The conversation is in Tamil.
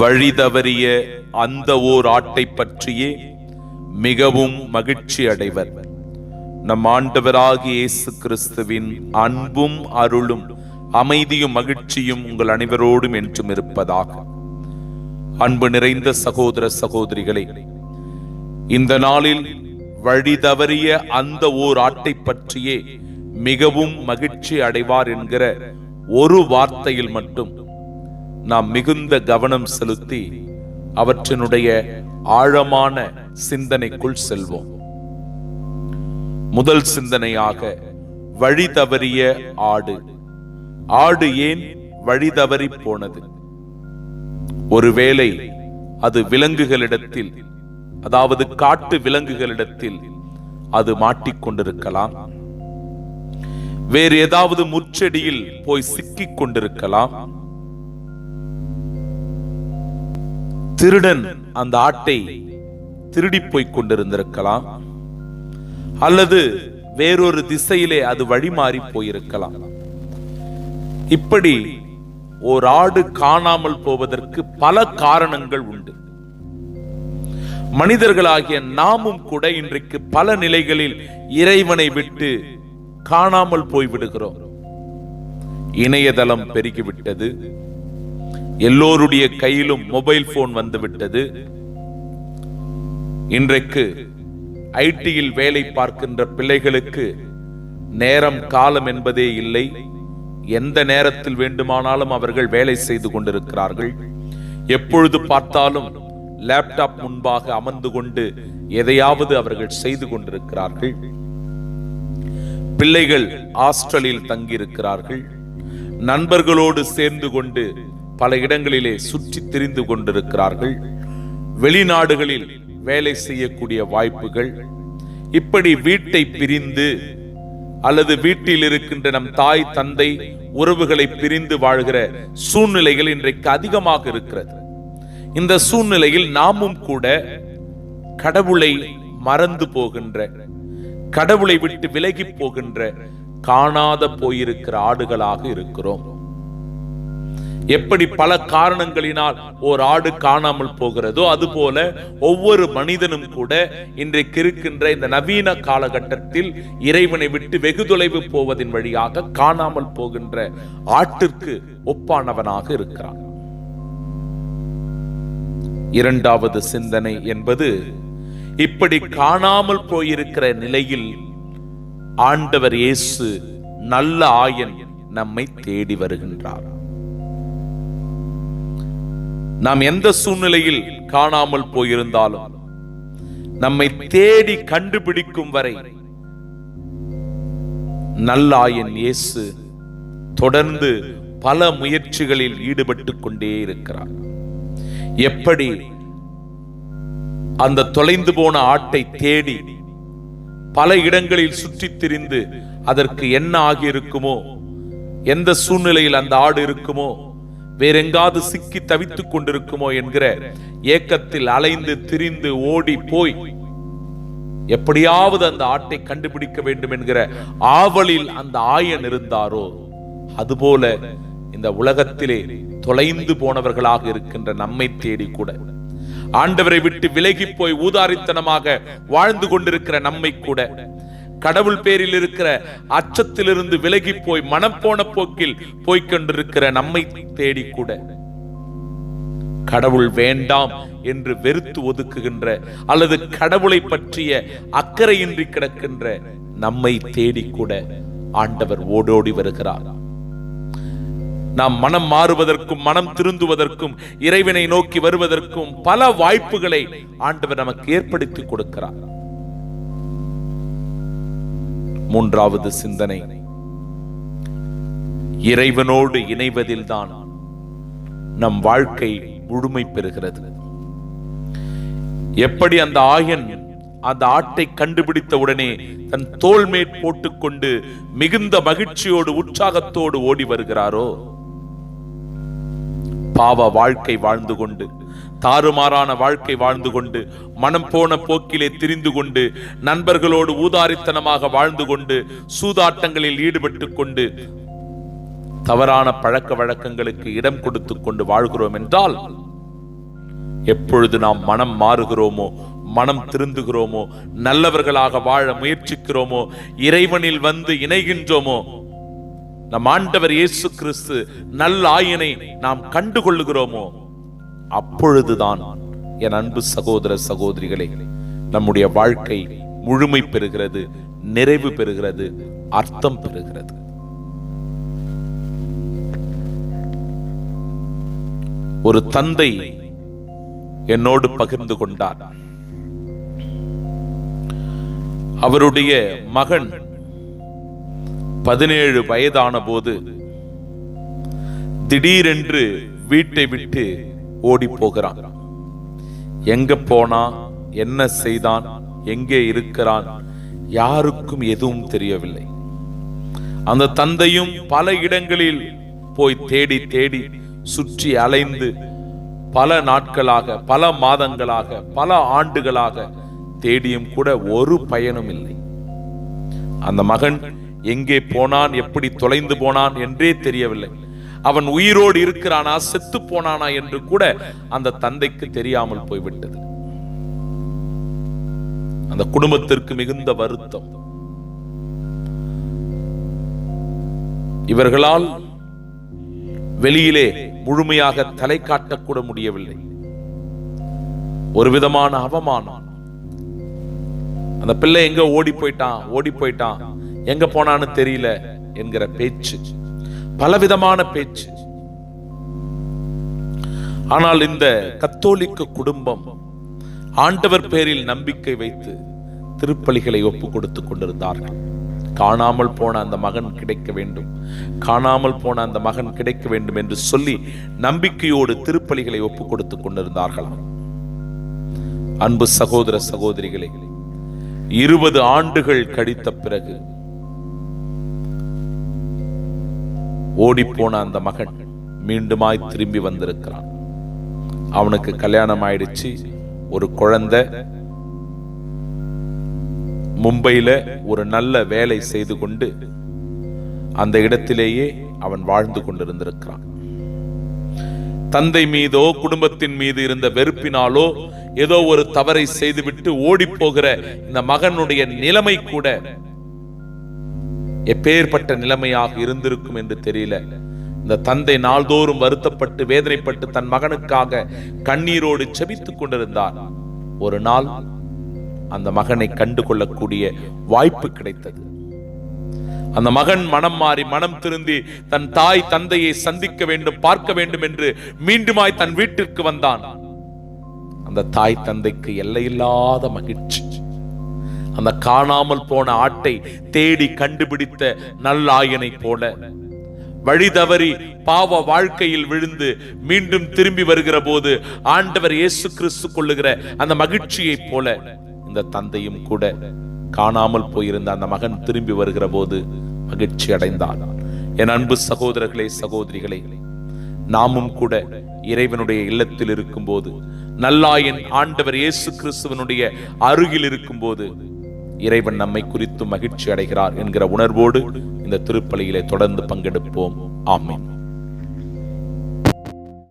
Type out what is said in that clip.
வழி தவறிய அந்த ஓர் ஆட்டை பற்றியே மிகவும் மகிழ்ச்சி அடைவர். நம் ஆண்டவராகிய இயேசு கிறிஸ்துவின் அன்பும் அருளும் அமைதியும் மகிழ்ச்சியும் உங்கள் அனைவரோடும் என்றும் இருப்பதாக. அன்பு நிறைந்த சகோதர சகோதரிகளே, இந்த நாளில் வழி தவறிய அந்த ஓர் ஆட்டை பற்றியே மிகவும் மகிழ்ச்சி அடைவார் என்கிற ஒரு வார்த்தையில் மட்டும் நாம் மிகுந்த கவனம் செலுத்தி அவற்றினுடைய ஆழமான சிந்தனைக்குள் செல்வோம். முதல் சிந்தனையாக, வழி தவறிய ஆடு. ஆடு ஏன் வழி தவறி போனது? ஒருவேளை அது விலங்குகளிடத்தில், அதாவது காட்டு விலங்குகளிடத்தில் அது மாட்டிக்கொண்டிருக்கலாம். வேறு ஏதாவது முச்செடியில் போய் சிக்கிக் கொண்டிருக்கலாம். திருடன் அந்த ஆட்டை திருடி போய் கொண்டிருந்திருக்கலாம். அல்லது வேறொரு திசையிலே அது வழிமாறி போயிருக்கலாம். இப்படி ஒரு ஆடு காணாமல் போவதற்கு பல காரணங்கள் உண்டு. மனிதர்களாகிய நாமும் கூட இன்றைக்கு பல நிலைகளில் இறைவனை விட்டு காணாமல் போய்விடுகிறோம். இணையதளம் பெருகிவிட்டது. எல்லோருடைய கையிலும் மொபைல் போன் வந்துவிட்டது. இன்றைக்கு ஐடியில் வேலை பார்க்கின்ற பிள்ளைகளுக்கு நேரம் காலம் என்பதே இல்லை. எந்த நேரத்தில் வேண்டுமானாலும் அவர்கள் வேலை செய்து கொண்டிருக்கிறார்கள். எப்பொழுது பார்த்தாலும் லேப்டாப் முன்பாக அமர்ந்து கொண்டு எதையாவது அவர்கள் செய்து கொண்டிருக்கிறார்கள். பிள்ளைகள் ஹாஸ்டலில் தங்கியிருக்கிறார்கள். நண்பர்களோடு சேர்ந்து கொண்டு பல இடங்களிலே சுற்றி திரிந்து கொண்டிருக்கிறார்கள். வெளிநாடுகளில் வேலை செய்யக்கூடிய வாய்ப்புகள். இப்படி வீட்டை பிரிந்து அல்லது வீட்டில் இருக்கின்ற நம் தாய் தந்தை உறவுகளை பிரிந்து வாழ்கிற சூழ்நிலைகள் இன்றைக்கு அதிகமாக இருக்கிறது. இந்த சூழ்நிலையில் நாமும் கூட கடவுளை மறந்து போகின்ற, கடவுளை விட்டு விலகி போகின்ற, காணாத போயிருக்கிற ஆடுகளாக இருக்கிறோம். எப்படி பல காரணங்களினால் ஒரு ஆடு காணாமல் போகிறதோ அதுபோல ஒவ்வொரு மனிதனும் கூட இன்றைக்கு இருக்கின்ற இந்த நவீன காலகட்டத்தில் இறைவனை விட்டு வெகு தொலைவு போவதின் வழியாக காணாமல் போகின்ற ஆட்டிற்கு ஒப்பானவனாக இருக்கிறான். இரண்டாவது சிந்தனை என்பது, இப்படி காணாமல் போயிருக்கிற நிலையில் ஆண்டவர் இயேசு நல்ல ஆயன் நம்மை தேடி வருகின்றார். நாம் எந்த சூழ்நிலையில் காணாமல் போயிருந்தாலும் நம்மை தேடி கண்டுபிடிக்கும் வரை நல்லாயன் இயேசு தொடர்ந்து பல முயற்சிகளில் ஈடுபட்டுக் கொண்டே இருக்கிறார். எப்படி அந்த தொலைந்து போன ஆட்டை தேடி பல இடங்களில் சுற்றித் திரிந்து அதற்கு என்ன ஆகியிருக்குமோ, எந்த சூழ்நிலையில் அந்த ஆடு இருக்குமோ, வேறெங்காவது சிக்கி தவித்துக் கொண்டிருக்குமோ என்கிற ஏக்கத்தில் அலைந்து திரிந்து ஓடி போய் எப்படியாவது அந்த ஆட்டை கண்டுபிடிக்க வேண்டும் என்கிற ஆவலில் அந்த ஆயன் இருந்தாரோ, அதுபோல இந்த உலகத்திலே தொலைந்து போனவர்களாக இருக்கின்ற நம்மை தேடி கூட, ஆண்டவரை விட்டு விலகி போய் ஊதாரித்தனமாக வாழ்ந்து கொண்டிருக்கிற நம்மை கூட, கடவுள் பேரில் இருக்கிற அச்சத்திலிருந்து விலகி போய் மனம் போன போக்கில் போய்கொண்டிருக்கிற நம்மை தேடி கூட, கடவுள் வேண்டாம் என்று வெறுத்து ஒதுக்குகின்ற அல்லது கடவுளை பற்றிய அக்கறையின்றி கிடக்கின்ற நம்மை தேடி கூட ஆண்டவர் ஓடோடி வருகிறார். நாம் மனம் மாறுவதற்கும் மனம் திருந்துவதற்கும் இறைவனை நோக்கி வருவதற்கும் பல வாய்ப்புகளை ஆண்டவர் நமக்கு ஏற்படுத்தி கொடுக்கிறார். மூன்றாவது சிந்தனை, இறைவனோடு இணைவதில்தான் நம் வாழ்க்கை முழுமை பெறுகிறது. எப்படி அந்த ஆயன் அந்த ஆட்டை கண்டுபிடித்த உடனே தன் தோள் மேல் போட்டுக்கொண்டு மிகுந்த மகிழ்ச்சியோடு உற்சாகத்தோடு ஓடி வருகிறாரோ, பாவ வாழ்க்கை வாழ்ந்து கொண்டு, தாறுமாறான வாழ்க்கை வாழ்ந்து கொண்டு, மனம் போன போக்கிலே திரிந்து கொண்டு, நண்பர்களோடு ஊதாரித்தனமாக வாழ்ந்து கொண்டு, சூதாட்டங்களில் ஈடுபட்டு கொண்டு, தவறான பழக்க வழக்கங்களுக்கு இடம் கொடுத்து கொண்டு வாழ்கிறோம் என்றால் எப்பொழுது நாம் மனம் மாறுகிறோமோ, மனம் திருந்துகிறோமோ, நல்லவர்களாக வாழ முயற்சிக்கிறோமோ, இறைவனில் வந்து இணைகின்றோமோ, நம் ஆண்டவர் இயேசு கிறிஸ்து நல்ல ஆயனை நாம் கண்டுகொள்ளுகிறோமோ, அப்பொழுதுதான் என் அன்பு சகோதர சகோதரிகளே, நம்முடைய வாழ்க்கை முழுமை பெறுகிறது, நிறைவு பெறுகிறது, அர்த்தம் பெறுகிறது. ஒரு தந்தை என்னோடு பகிர்ந்து கொண்டார். அவருடைய மகன் 17 வயதான போது திடீரென்று வீட்டை விட்டு ஓடி போகிறான். எங்க போனா, என்ன செய்தான், எங்கே இருக்கிறான், யாருக்கும் எதுவும் தெரியவில்லை. அந்த தந்தையும் பல இடங்களில் போய் தேடி தேடி சுற்றி அலைந்து பல நாட்களாக, பல மாதங்களாக, பல ஆண்டுகளாக தேடியும் கூட ஒரு பயனும் இல்லை. அந்த மகன் எங்கே போனான், எப்படி தொலைந்து போனான் என்றே தெரியவில்லை. அவன் உயிரோடு இருக்கிறானா, செத்து போனானா என்று கூட அந்த தந்தைக்கு தெரியாமல் போய்விட்டது. அந்த குடும்பத்திற்கு மிகுந்த வருத்தம். இவர்களால் வெளியிலே முழுமையாக தலை காட்டக்கூட முடியவில்லை. ஒரு விதமான அவமானம். அந்த பிள்ளை எங்க ஓடி போயிட்டான், எங்க போனான்னு தெரியல என்கிற பேச்சு, பலவிதமான பேச்சு. ஆனால் இந்த கத்தோலிக்க குடும்பம் ஆண்டவர் பேரில் நம்பிக்கை வைத்து திருப்பலிகளை ஒப்பு கொடுத்துக் கொண்டிருந்தார்கள். காணாமல் போன அந்த மகன் கிடைக்க வேண்டும், காணாமல் போன அந்த மகன் கிடைக்க வேண்டும் என்று சொல்லி நம்பிக்கையோடு திருப்பலிகளை ஒப்பு கொடுத்துக் கொண்டிருந்தார்களாம். அன்பு சகோதர சகோதரிகளே, 20 ஆண்டுகள் கழித்த பிறகு ஓடிப்போன அந்த மகன் மீண்டுமாய் திரும்பி வந்திருக்கிறான். அவனுக்கு கல்யாணம் ஆயிடுச்சு, ஒரு குழந்தை, மும்பையில ஒரு நல்ல வேலை செய்து கொண்டு அந்த இடத்திலேயே அவன் வாழ்ந்து கொண்டிருந்திருக்கிறான். தந்தை மீதோ குடும்பத்தின் மீது இருந்த வெறுப்பினாலோ ஏதோ ஒரு தவறை செய்துவிட்டு ஓடி போகிற இந்த மகனுடைய நிலைமை கூட எப்பேற்பட்ட நிலைமையாக இருந்திருக்கும் என்று தெரியல. இந்த தந்தை நாள்தோறும் வருத்தப்பட்டு வேதனைப்பட்டு தன் மகனுக்காக கண்ணீரோடு செபித்துக் கொண்டிருந்தார். ஒரு நாள் அந்த மகனை கண்டு கொள்ளக்கூடிய வாய்ப்பு கிடைத்தது. அந்த மகன் மனம் மாறி, மனம் திருந்தி தன் தாய் தந்தையை சந்திக்க வேண்டும், பார்க்க வேண்டும் என்று மீண்டுமாய் தன் வீட்டிற்கு வந்தான். அந்த தாய் தந்தைக்கு எல்லையில்லாத மகிழ்ச்சி. அந்த காணாமல் போன ஆட்டை தேடி கண்டுபிடித்த நல்லாயனை போல வழி தவறி பாவ வாழ்க்கையில் விழுந்து மீண்டும் திரும்பி வருகிற போது ஆண்டவர் இயேசு கிறிஸ்து கொள்ளுகிற அந்த மகிழ்ச்சியை போல இந்த தந்தையும் கூட காணாமல் போயிருந்த அந்த மகன் திரும்பி வருகிற போது மகிழ்ச்சி அடைந்தார். என் அன்பு சகோதரர்களே சகோதரிகளே, நாமும் கூட இறைவனுடைய இல்லத்தில் இருக்கும் போது, நல்லாயன் ஆண்டவர் இயேசு கிறிஸ்துவனுடைய அருகில் இருக்கும் போது இறைவன் நம்மை குறித்து மகிழ்ச்சி அடைகிறார் என்கிற உணர்வோடு இந்த திருப்பலியிலே தொடர்ந்து பங்கெடுப்போம். ஆமென்.